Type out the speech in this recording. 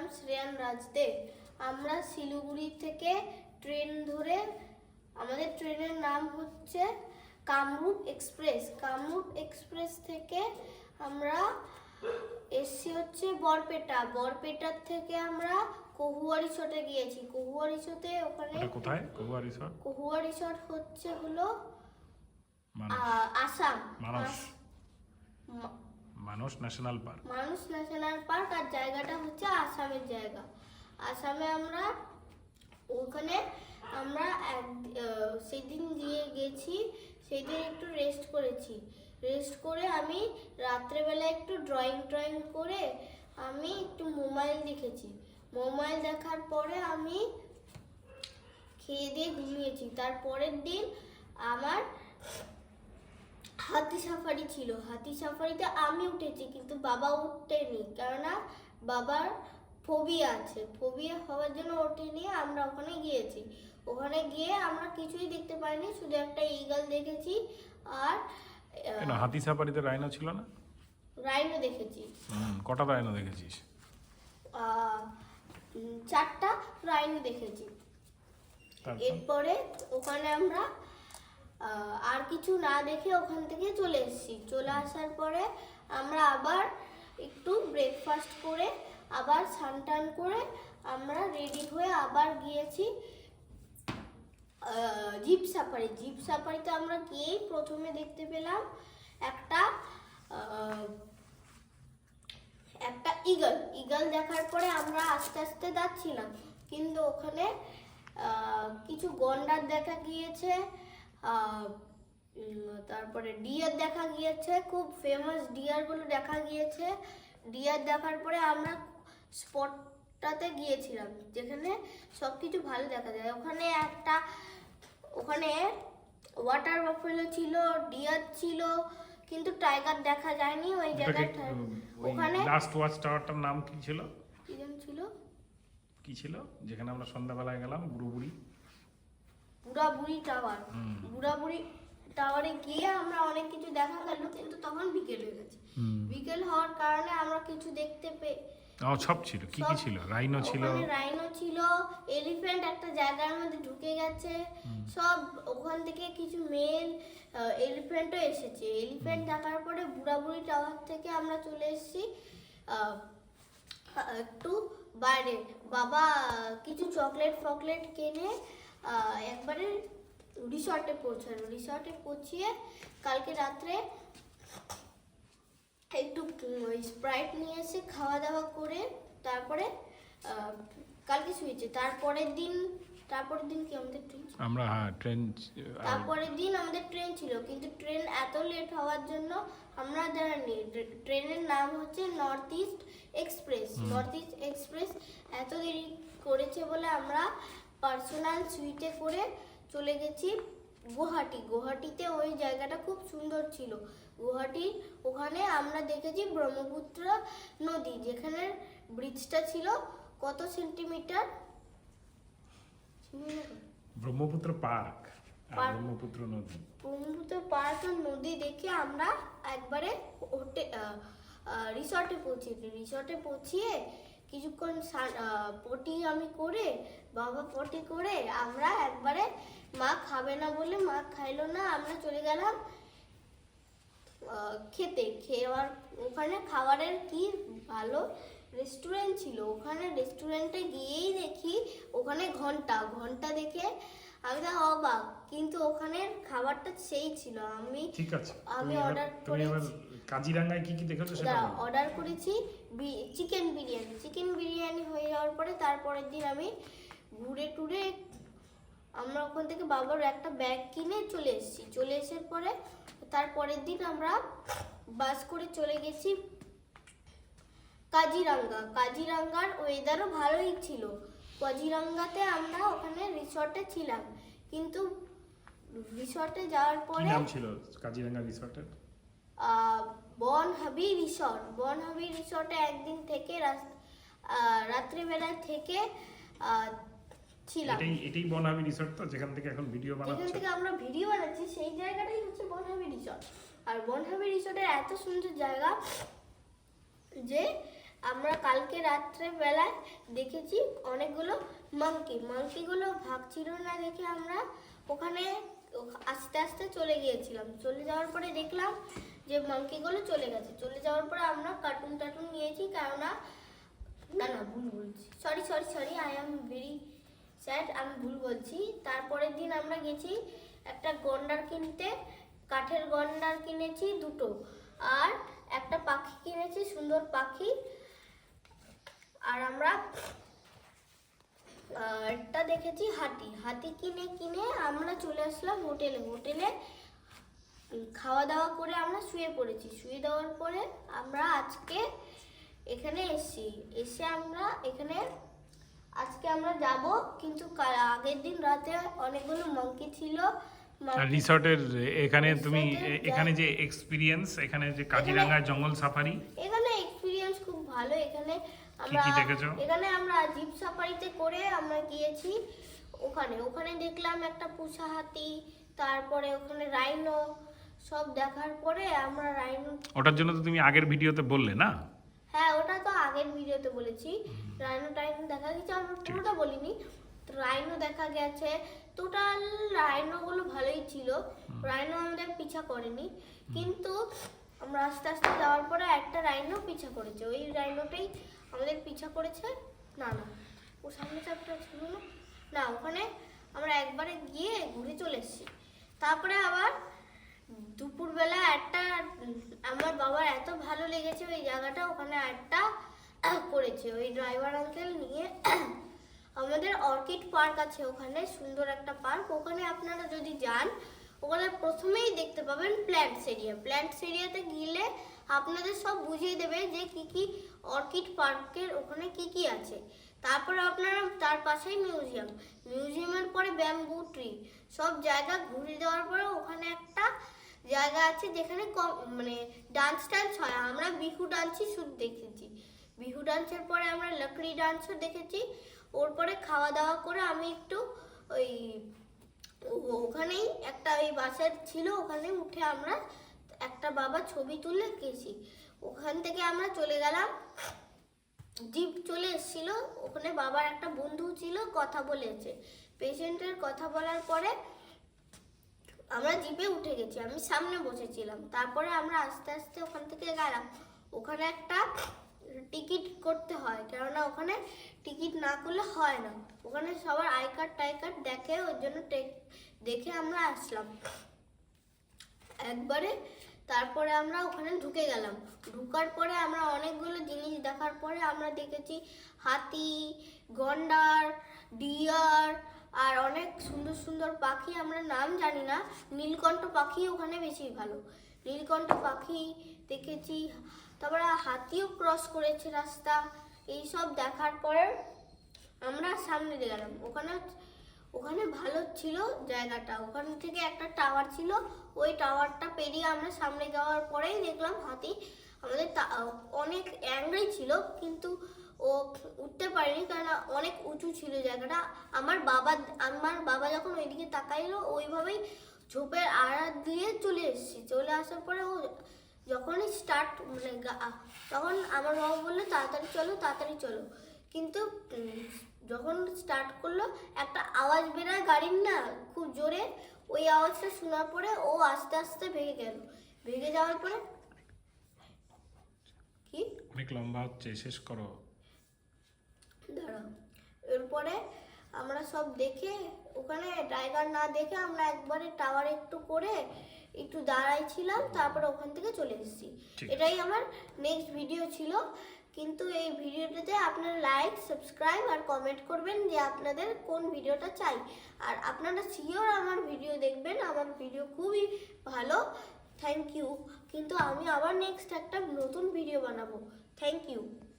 নাম শ্রেয়ান রাজদে। আমরা শিলিগুড়ি থেকে ট্রেন ধরে, আমাদের ট্রেনের নাম হচ্ছে কামরূপ এক্সপ্রেস। কামরূপ এক্সপ্রেস থেকে আমরা এসছি হচ্ছে বরপেটা। বরপেটার থেকে আমরা কহুয়ারিসটে গিয়েছি। কহুয়ারিসটে ওখানে কোথায় কহুয়ারিসট? কহুয়ারিসট হচ্ছে হলো আসাম, মানস ন্যাশনাল পার্ক। মানস ন্যাশনাল পার্ক, আর জায়গাটা হচ্ছে আসামের জায়গা। আসামে আমরা ওখানে আমরা সেদিন গিয়ে গেছি, সেদিন একটু রেস্ট করেছি। রেস্ট করে আমি রাত্রেবেলা একটু ড্রয়িং করে আমি একটু মোবাইল দেখেছি। মোবাইল দেখার পরে আমি খেয়ে দিয়ে ঘুমিয়েছি। তারপরের দিন আমার হাতি সাফারি ছিল। হাতি সাফারিতে আমি উঠেছি, কিন্তু বাবা উঠতেনি, কেননা বাবার ফোবিয়া আছে। ফোবিয়া হওয়ার জন্য ওঠেনি। আমরা ওখানে গিয়েছি। ওখানে গিয়ে আমরা কিছুই দেখতে পাইনি, শুধু একটা ঈগল দেখেছি। আর হাতি সাফারিতে রাইনো ছিল না? রাইনো দেখেছি। কটা রাইনো দেখেছিস? 4টা রাইনো দেখেছি। এরপরে ওখানে আমরা আর কিছু না দেখে ওখান থেকে চলে এসেছি। চলে আসার পরে আমরা আবার একটু ব্রেকফাস্ট করে আবার স্নান করে আমরা রেডি হয়ে আবার গিয়েছি জিপ সাফারি। জিপ সাফারিতে আমরা গিয়েই প্রথমে দেখতে পেলাম একটা ঈগল। ঈগল দেখার পরে আমরা আস্তে আস্তে যাচ্ছিলাম, কিন্তু ওখানে কিছু গন্ডার দেখা গিয়েছে, তারপরে ডিয়ার দেখা গিয়েছে, খুব ফেমাস ডিয়ারগুলো দেখা গিয়েছে। ডিয়ার দেখার পরে আমরা স্পটটাতে গিয়েছিলাম যেখানে সব কিছু ভালো দেখা যায়। ওখানে ওয়াটার বাফেলো ছিল, ডিয়ার ছিল, কিন্তু টাইগার দেখা যায়নি ওই জায়গাটা। ওখানে লাস্ট ওয়াচ টাওয়ারটার নাম কি ছিল? কি ছিল যেখানে আমরা সন্ধ্যাবেলায় গেলাম? বুড়াবুড়ি টাওয়ার। বুড়াবুড়ি টাওয়ারে গিয়ে আমরা অনেক কিছু দেখা গেল, কিন্তু তখন বিকেল হয়ে গেছে। বিকেল হওয়ার কারণে আমরা কিছু দেখতে সব ছিল। কি ছিল? রাইনো ছিল, রাইনো ছিল, এলিফ্যান্ট একটা জায়গার মধ্যে ঢুকে গেছে সব। ওখান থেকে কিছু মেল এলিফ্যান্টও এসেছে। এলিফ্যান্ট দেখার পরে বুড়াবুড়ি টাওয়ার থেকে আমরা চলে এসেছি একটু বাইরে। বাবা কিছু চকলেট কিনে একবারে রিসর্টে পৌঁছালো। রিসর্টে পৌঁছিয়ে কালকে রাত্রে একটু স্প্রাইট নিয়ে এসে খাওয়া দাওয়া করে তারপরে কালকে শুয়েছে। তারপরের দিন কি আমাদের ট্রেন? তারপরের দিন আমাদের ট্রেন ছিল, কিন্তু ট্রেন এত লেট হওয়ার জন্য আমরা জানি। ট্রেনের নাম হচ্ছে north east express. North east express এত দেরি করেছে বলে আমরা পার্সোনাল সুইটে করে চলে গেছি গুয়াহাটি। গুয়াহাটিতে ওই জায়গাটা খুব সুন্দর ছিল। ওখানে আমরা দেখেছি ব্রহ্মপুত্র নদী, যেখানে ব্রিজটা ছিল কত সেন্টিমিটার? ব্রহ্মপুত্র পার্ক আর ব্রহ্মপুত্র নদী। ব্রহ্মপুত্র পার্ক আর নদী দেখে আমরা একবারে রিসর্টে পৌঁছেছি। রিসর্টে পৌঁছিয়ে কিছুক্ষণ পটি আমি করে, বাবা পটি করে, আমরা একবারে মা খাবে না বলে মা খাইলো না, আমরা চলে গেলাম খেতে। ওখানে খাবারের কি ভালো রেস্টুরেন্ট ছিল। ওখানে রেস্টুরেন্টে গিয়েই দেখি ওখানে ঘন্টা দেখে আমি তো অবাক, কিন্তু ওখানের খাবারটা সেই ছিল। আমি অর্ডার করেছি। কাজিরাঙ্গায় কি দেখেছো সেটা অর্ডার করেছি চিকেন বিরিয়ানি হয়ে যাওয়ার পরে তারপরের দিন আমি ঘুরে টুরে আমরা ওখান থেকে বাবার একটা ব্যাগ কিনে চলে এসেছি। চলে আসার পরে তারপরের দিন আমরা বাস করে চলে গেছি কাজিরাঙ্গার ওয়েদারও ভালোই ছিল। কাজিরাঙ্গাতে আমরা ওখানে রিসর্টে ছিলাম, কিন্তু রিসর্টে যাওয়ার পরে কি নাম ছিল কাজিরাঙ্গা রিসর্টের? বনহাবি রিসর্টে একদিন থেকে রাত্রিবেলায় থেকে ছিলাম। এটাই বনহাবি রিসর্ট তো, যেখান থেকে এখন ভিডিও বানাচ্ছি। যেখান থেকে আমরা ভিডিও বানাচ্ছি সেই জায়গাটাই হচ্ছে বনহাবি রিসর্ট। আর বনহাবি রিসর্টের এত সুন্দর জায়গা যে আমরা আমরা কালকে রাত্রে বেলায় দেখেছি অনেকগুলো মাংকিগুলো ভাগছিল না দেখে আমরা ওখানে আস্তে আস্তে চলে গিয়েছিলাম। চলে যাওয়ার পরে দেখলাম যে মাংকিগুলো চলে গেছে। চলে যাওয়ার পরে আমরা কার্টুন টার্টুন নিয়েছি, কেননা না ভুল বলছি, sorry I am very sad, আমি ভুল বলছি। তারপরের দিন আমরা গেছি একটা গন্ডার কিনতে, কাঠের গন্ডার কিনেছি দুটো, আর একটা পাখি কিনেছি, সুন্দর পাখি। আর আমরা একটা দেখেছি হাতি কিনে আমরা চলে আসলাম হোটেলে খাওয়া দাওয়া করে আমরা শুয়ে পড়েছি। শুয়ে দেওয়ার পরে আমরা আজকে এখানে এসে আমরা এখানে আজকে আমরা যাব, কিন্তু আগের দিন রাতে অনেকগুলো মাংকি ছিল। আর রিসর্টের এখানে তুমি রিসর্টের এখানে যে এক্সপিরিয়েন্স, এখানে যে কাজিরাঙ্গা জঙ্গল সাফারি, এখানে এক্সপিরিয়েন্স খুব ভালো। এখানে আমরা কি দেখেছো? এখানে আমরা জিপ সাফারিতে করে আমরা গিয়েছি। ওখানে দেখলাম একটা পুষা হাতি, তারপরে ওখানে রাইনো, সব দেখার পরে আমরা রাইনো, ওটার জন্য তো তুমি আগের ভিডিওতে বললে না? হ্যাঁ ওটা তো আগের ভিডিওতে বলেছি। রাইনো দেখা গেছে, আমরা পুরোটা বলিনি। রাইনো দেখা গেছে, টোটাল রাইনোগুলো ভালোই ছিল। রাইনো আমাদের পিছা করেনি, কিন্তু আমরা আস্তে আস্তে যাওয়ার পরে একটা রাইনো পিছা করেছে। ওই রাইনোটাই আমাদের পিছা করেছে। না ও সামনে চাপটা ছিল না, ওখানে আমরা একবারে গিয়ে ঘুরে চলে এসেছি। তারপরে আবার দুপুরবেলা আমার বাবার এত ভালো লেগেছে ওই জায়গাটা, ওখানে একটা করেছে ওই ড্রাইভার আঙ্কেল নিয়ে। আমাদের অর্কিড পার্ক আছে ওখানে, সুন্দর একটা পার্ক। ওখানে আপনারা যদি যান, ওখানে প্রথমেই দেখতে পাবেন প্ল্যান্টস এরিয়াতে গেলে আপনাদের সব বুঝিয়ে দেবে যে কি অর্কিড পার্কের ওখানে কি আছে। তারপরে আপনারা তার পাশেই মিউজিয়ামের পরে ব্যাম্বু ট্রি, সব জায়গা ঘুরে দেওয়ার পরে ওখানে একটা জায়গা আছে যেখানে মানে ডান্স হয়। আমরা বিহু ডান্সই শুধু দেখেছি। বিহু ডান্সের পরে আমরা লকড়ি ডান্সও দেখেছি। ওর পরে খাওয়া দাওয়া করে আমি একটু ওই ওখানেই একটা ওই বাসার ছিল, ওখানে উঠে আমরা একটা বাবা ছবি তুলে গেছি। ওখান থেকে আমরা চলে গেলাম, জিপ চলে এসেছিল। ওখানে বাবার একটা বন্ধু ছিল, কথা বলেছে পেশেন্টের, কথা বলার পরে আমরা জিপে উঠে গেছি। আমি সামনে বসেছিলাম। তারপরে আমরা আস্তে আস্তে ওখান থেকে গেলাম। ওখানে একটা টিকিট করতে হয়, কেননা ওখানে টিকিট না করলে হয় না। ওখানে সবার আই কার্ড দেখে, ওই জন্য দেখে আমরা আসলাম একবারে। তারপরে আমরা ওখানে ঢুকে গেলাম। ঢুকার পরে আমরা অনেকগুলো জিনিস দেখার পরে আমরা দেখেছি হাতি, গন্ডার, ডিয়ার, আর অনেক সুন্দর সুন্দর পাখি। আমরা নাম জানি না। নীলকণ্ঠ পাখি ওখানে বেশি ভালো, নীলকণ্ঠ পাখি দেখেছি। তারপরে হাতিও ক্রস করেছে রাস্তা। এইসব দেখার পরে আমরা সামনে গেলাম। ওখানে ভালো ছিল জায়গাটা। ওখান থেকে একটা টাওয়ার ছিল, ওই টাওয়ারটা পেরিয়ে আমরা সামনে যাওয়ার পরেই দেখলাম হাতি আমাদের অনেক অ্যাংরি ছিল, কিন্তু ও উঠতে পারেনি, কারণ অনেক উঁচু ছিল জায়গাটা। আমার বাবা যখন ওইদিকে তাকাইলো, ওইভাবেই ঝোপের আড়াল দিয়ে চলে এসেছি। চলে আসার পরে ও যখনই তখন আমার বাবা বললো তাড়াতাড়ি চলো, কিন্তু যখন স্টার্ট করলো একটা আওয়াজ বেরোয় গাড়ির, না খুব জোরে। ওই আওয়াজটা শোনার পরে ও আস্তে আস্তে ভেঙে যাওয়ার পরে কি অনেক লম্বা হচ্ছে, শেষ করো। দাঁড়াও। এরপরে আমরা সব দেখে, ওখানে ড্রাইভার না দেখে আমরা একবারে টাওয়ার একটু দাঁড়াইছিলাম। তারপরে ওখান থেকে চলে এসেছি। এটাই আমার নেক্সট ভিডিও ছিল। কিন্তু এই ভিডিওটাতে আপনারা লাইক, সাবস্ক্রাইব আর কমেন্ট করবেন যে আপনাদের কোন ভিডিওটা চাই। আর আপনারা শিওর আমার ভিডিও দেখবেন, আমার ভিডিও খুবই ভালো। Thank you. কিন্তু আমি আবার নেক্সট একটা নতুন ভিডিও বানাবো। Thank you.